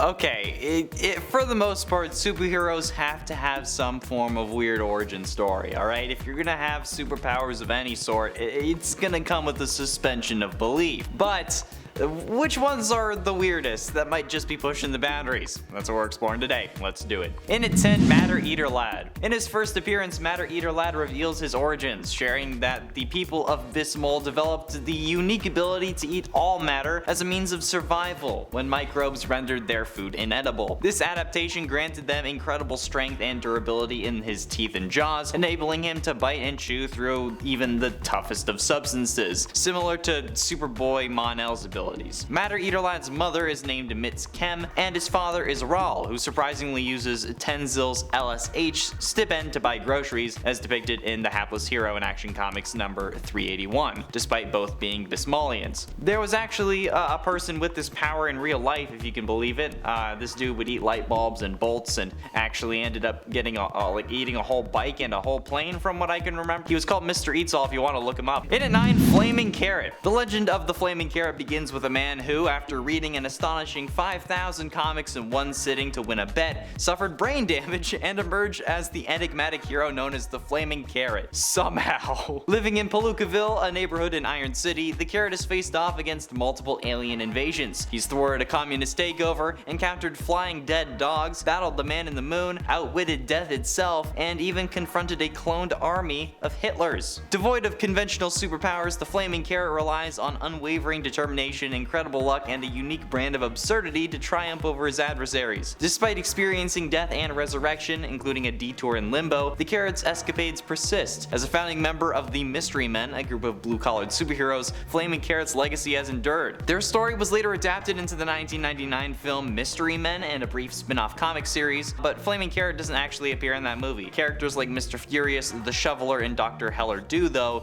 Okay, for the most part, superheroes have to have some form of weird origin story, alright? If you're gonna have superpowers of any sort, it's gonna come with a suspension of belief. But which ones are the weirdest that might just be pushing the boundaries? That's what we're exploring today. Let's do it. In at 10, Matter Eater Lad. In his first appearance, Matter Eater Lad reveals his origins, sharing that the people of Bismol developed the unique ability to eat all matter as a means of survival when microbes rendered their food inedible. This adaptation granted them incredible strength and durability in his teeth and jaws, enabling him to bite and chew through even the toughest of substances, similar to Superboy Mon-El's ability. Matter Eater Lad's mother is named Mitz Kem, and his father is Ral, who surprisingly uses Tenzil's LSH stipend to buy groceries, as depicted in the Hapless Hero in Action Comics number 381, despite both being Bismolians. There was actually a person with this power in real life, if you can believe it. This dude would eat light bulbs and bolts, and actually ended up getting eating a whole bike and a whole plane, from what I can remember. He was called Mr. Eats All if you want to look him up. In at 9, Flaming Carrot. The legend of the Flaming Carrot begins with a man who, after reading an astonishing 5,000 comics in one sitting to win a bet, suffered brain damage and emerged as the enigmatic hero known as the Flaming Carrot. Somehow. Living in Palookaville, a neighborhood in Iron City, the Carrot has faced off against multiple alien invasions. He's thwarted a communist takeover, encountered flying dead dogs, battled the Man in the Moon, outwitted death itself, and even confronted a cloned army of Hitlers. Devoid of conventional superpowers, the Flaming Carrot relies on unwavering determination, incredible luck, and a unique brand of absurdity to triumph over his adversaries. Despite experiencing death and resurrection, including a detour in Limbo, the Carrot's escapades persist. As a founding member of the Mystery Men, a group of blue-collared superheroes, Flaming Carrot's legacy has endured. Their story was later adapted into the 1999 film Mystery Men and a brief spin-off comic series, but Flaming Carrot doesn't actually appear in that movie. Characters like Mr. Furious, the Shoveler, and Dr. Heller do, though,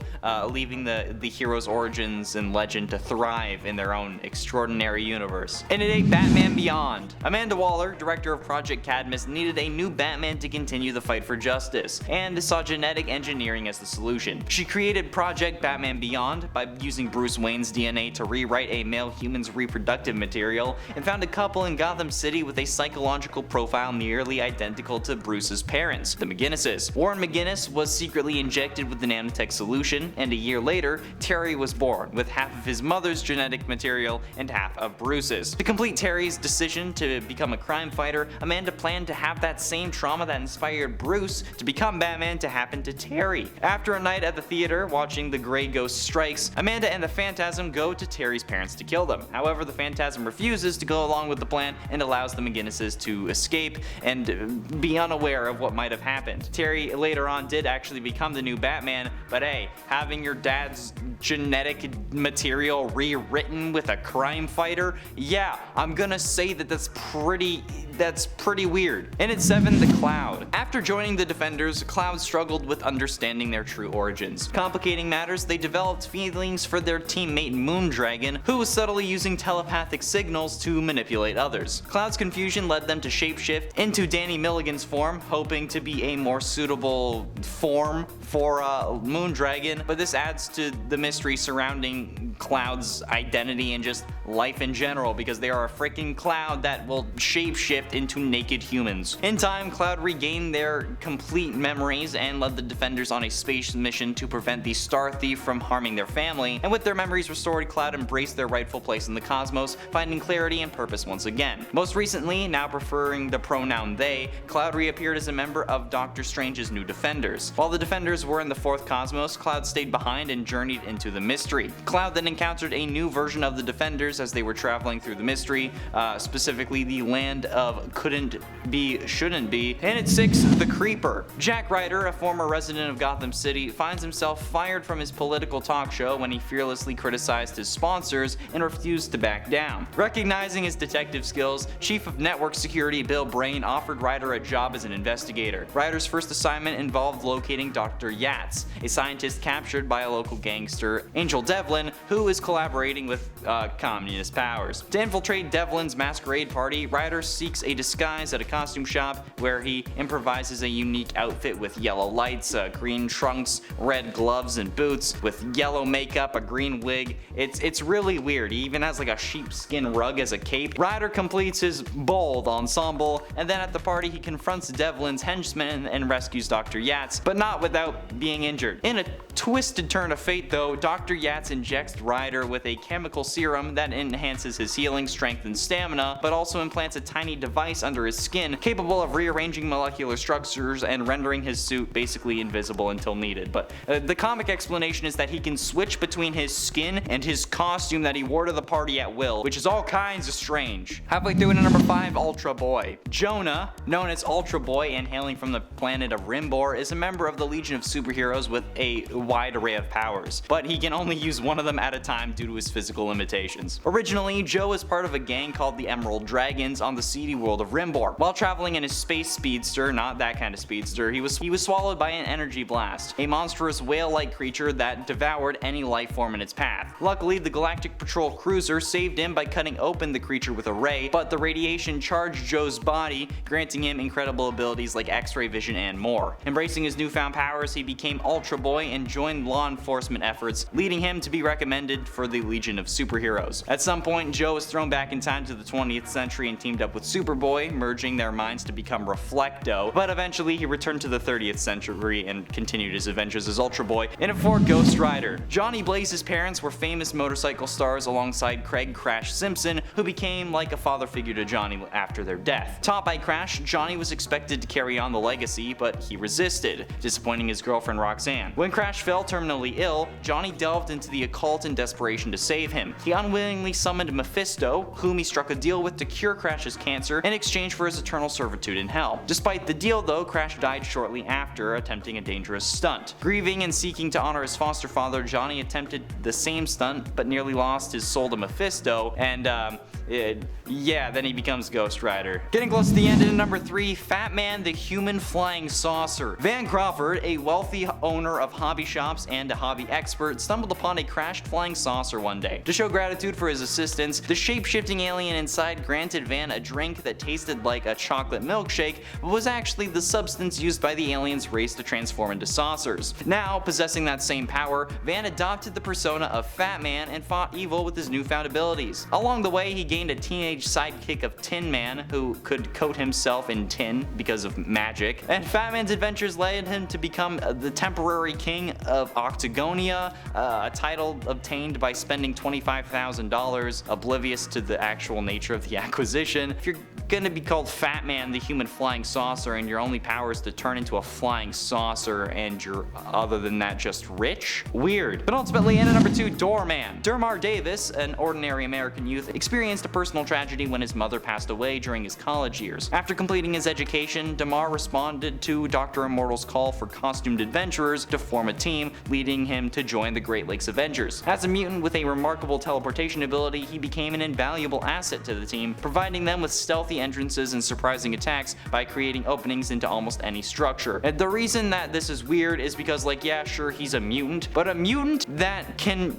leaving the hero's origins and legend to thrive in their own extraordinary universe. In at 8, Batman Beyond. Amanda Waller, director of Project Cadmus, needed a new Batman to continue the fight for justice, and saw genetic engineering as the solution. She created Project Batman Beyond by using Bruce Wayne's DNA to rewrite a male human's reproductive material, and found a couple in Gotham City with a psychological profile nearly identical to Bruce's parents, the McGinnises. Warren McGinnis was secretly injected with the nanotech solution, and a year later, Terry was born, with half of his mother's genetic material and half of Bruce's. To complete Terry's decision to become a crime fighter, Amanda planned to have that same trauma that inspired Bruce to become Batman to happen to Terry. After a night at the theater watching The Grey Ghost Strikes, Amanda and the Phantasm go to Terry's parents to kill them. However, the Phantasm refuses to go along with the plan and allows the McGinnises to escape and be unaware of what might have happened. Terry later on did actually become the new Batman, but hey, having your dad's genetic material rewritten with a crime fighter, yeah, I'm gonna say that that's pretty weird. And at 7, the Cloud. After joining the Defenders, Cloud struggled with understanding their true origins. Complicating matters, they developed feelings for their teammate Moondragon, who was subtly using telepathic signals to manipulate others. Cloud's confusion led them to shapeshift into Danny Milligan's form, hoping to be a more suitable form for Moondragon, but this adds to the mystery surrounding Cloud's identity and just life in general, because they are a freaking cloud that will shapeshift into naked humans. In time, Cloud regained their complete memories and led the Defenders on a space mission to prevent the Star Thief from harming their family, and with their memories restored, Cloud embraced their rightful place in the cosmos, finding clarity and purpose once again. Most recently, now preferring the pronoun they, Cloud reappeared as a member of Doctor Strange's new Defenders. While the Defenders were in the fourth cosmos, Cloud stayed behind and journeyed into the mystery. Cloud then encountered a new version of the Defenders as they were traveling through the mystery, specifically the land of couldn't be, shouldn't be. And at 6, the Creeper. Jack Ryder, a former resident of Gotham City, finds himself fired from his political talk show when he fearlessly criticized his sponsors and refused to back down. Recognizing his detective skills, Chief of Network Security Bill Brain offered Ryder a job as an investigator. Ryder's first assignment involved locating Dr. Yatz, a scientist captured by a local gangster, Angel Devlin, who is collaborating with communist powers. To infiltrate Devlin's masquerade party, Ryder seeks a disguise at a costume shop where he improvises a unique outfit with yellow lights, green trunks, red gloves and boots, with yellow makeup, a green wig. It's really weird. He even has like a sheepskin rug as a cape. Ryder completes his bold ensemble, and then at the party he confronts Devlin's henchmen and rescues Dr. Yates, but not without being injured. In a twisted turn of fate though, Dr. Yates injects Ryder with a chemical serum that enhances his healing, strength, and stamina, but also implants a tiny device under his skin capable of rearranging molecular structures and rendering his suit basically invisible until needed. But the comic explanation is that he can switch between his skin and his costume that he wore to the party at will, which is all kinds of strange. Halfway through into number 5, Ultra Boy. Jonah, known as Ultra Boy and hailing from the planet of Rimbor, is a member of the Legion of Superheroes with a wide array of powers, but he can only use one of them at a time due to his physical limitations. Originally, Joe was part of a gang called the Emerald Dragons on the seedy world of Rimbor. While traveling in his space speedster, not that kind of speedster, he was swallowed by an energy blast, a monstrous whale-like creature that devoured any life form in its path. Luckily, the Galactic Patrol cruiser saved him by cutting open the creature with a ray, but the radiation charged Joe's body, granting him incredible abilities like X-ray vision and more. Embracing his newfound powers, he became Ultra Boy and joined law enforcement efforts, leading him to be recommended for the Legion of Superheroes. At some point, Joe was thrown back in time to the 20th century and teamed up with Superboy, merging their minds to become Reflecto, but eventually he returned to the 30th century and continued his adventures as Ultra Boy in it for Ghost Rider. Johnny Blaze's parents were famous motorcycle stars alongside Craig Crash Simpson, who became like a father figure to Johnny after their death. Taught by Crash, Johnny was expected to carry on the legacy, but he resisted, disappointing his girlfriend Roxanne. When Crash fell terminally ill, Johnny delved into the occult in desperation to save him. He unwillingly summoned Mephisto, whom he struck a deal with to cure Crash's cancer in exchange for his eternal servitude in hell. Despite the deal though, Crash died shortly after, attempting a dangerous stunt. Grieving and seeking to honor his foster father, Johnny attempted the same stunt, but nearly lost his soul to Mephisto, and then he becomes Ghost Rider. Getting close to the end, in number 3, Fatman the Human Flying Saucer. Van Crawford, a wealthy owner of hobby shops and a hobby expert, stumbled upon a crashed flying saucer one day. To show gratitude for his assistance, the shape-shifting alien inside granted Van a drink that tasted like a chocolate milkshake, but was actually the substance used by the alien's race to transform into saucers. Now, possessing that same power, Van adopted the persona of Fatman and fought evil with his newfound abilities. Along the way, he gained a teenage sidekick of Tin Man, who could coat himself in tin because of magic, and Fatman's adventures led him to become the temporary king of Octagonia, a title obtained by spending $25,000, oblivious to the actual nature of the acquisition. If you're gonna be called Fatman the Human Flying Saucer and your only power is to turn into a flying saucer and you're other than that just rich? Weird. But ultimately, in at number 2, Doorman. Dermar Davis, an ordinary American youth, experienced a personal tragedy when his mother passed away during his college years. After completing his education, Dermar responded to Dr. Immortal's call for costumed adventurers to form a team, leading him to join the Great Lakes Avengers. As a mutant with a remarkable teleportation ability, he became an invaluable asset to the team, providing them with stealthy entrances and surprising attacks by creating openings into almost any structure. And the reason that this is weird is because, like, yeah, sure, he's a mutant, but a mutant that can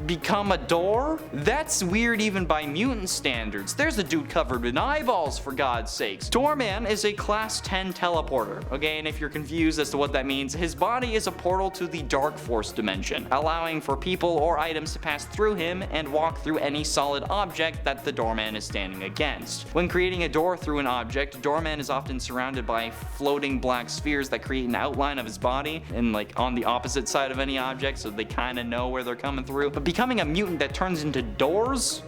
become a door? That's weird even by mutant standards. There's a dude covered in eyeballs, for God's sakes. Doorman is a class 10 teleporter, okay, and if you're confused as to what that means, his body is a portal to the Dark Force dimension, allowing for people or items to pass through him and walk through any solid object that the Doorman is standing against. When creating a door through an object, Doorman is often surrounded by floating black spheres that create an outline of his body and like on the opposite side of any object, so they kind of know where they're coming through. But becoming a mutant that turns into doors?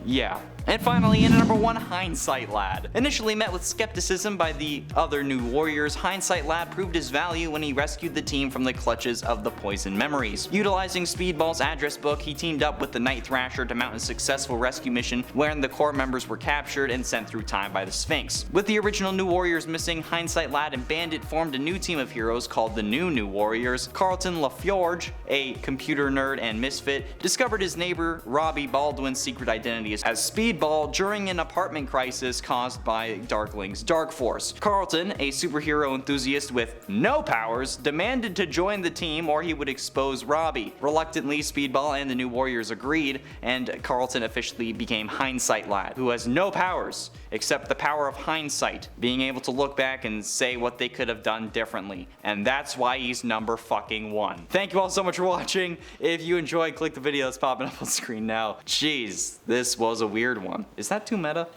Yeah. And finally, in at number 1, Hindight Lad. Initially met with skepticism by the other New Warriors, Hindight Lad proved his value when he rescued the team from the clutches of the Poison Memories. Utilizing Speedball's address book, he teamed up with the Night Thrasher to mount a successful rescue mission wherein the core members were captured and sent through time by the Sphinx. With the original New Warriors missing, Hindight Lad and Bandit formed a new team of heroes called the New Warriors. Carlton LaForge, a computer nerd and misfit, discovered his neighbor Robbie Baldwin's secret identity as Speedball Speedball during an apartment crisis caused by Darkling's Dark Force. Carlton, a superhero enthusiast with no powers, demanded to join the team or he would expose Robbie. Reluctantly, Speedball and the New Warriors agreed, and Carlton officially became Hindight Lad, who has no powers except the power of hindsight, being able to look back and say what they could have done differently. And that's why he's number fucking 1. Thank you all so much for watching. If you enjoyed, click the video that's popping up on screen now. Jeez, this was a weird one. Is that too meta?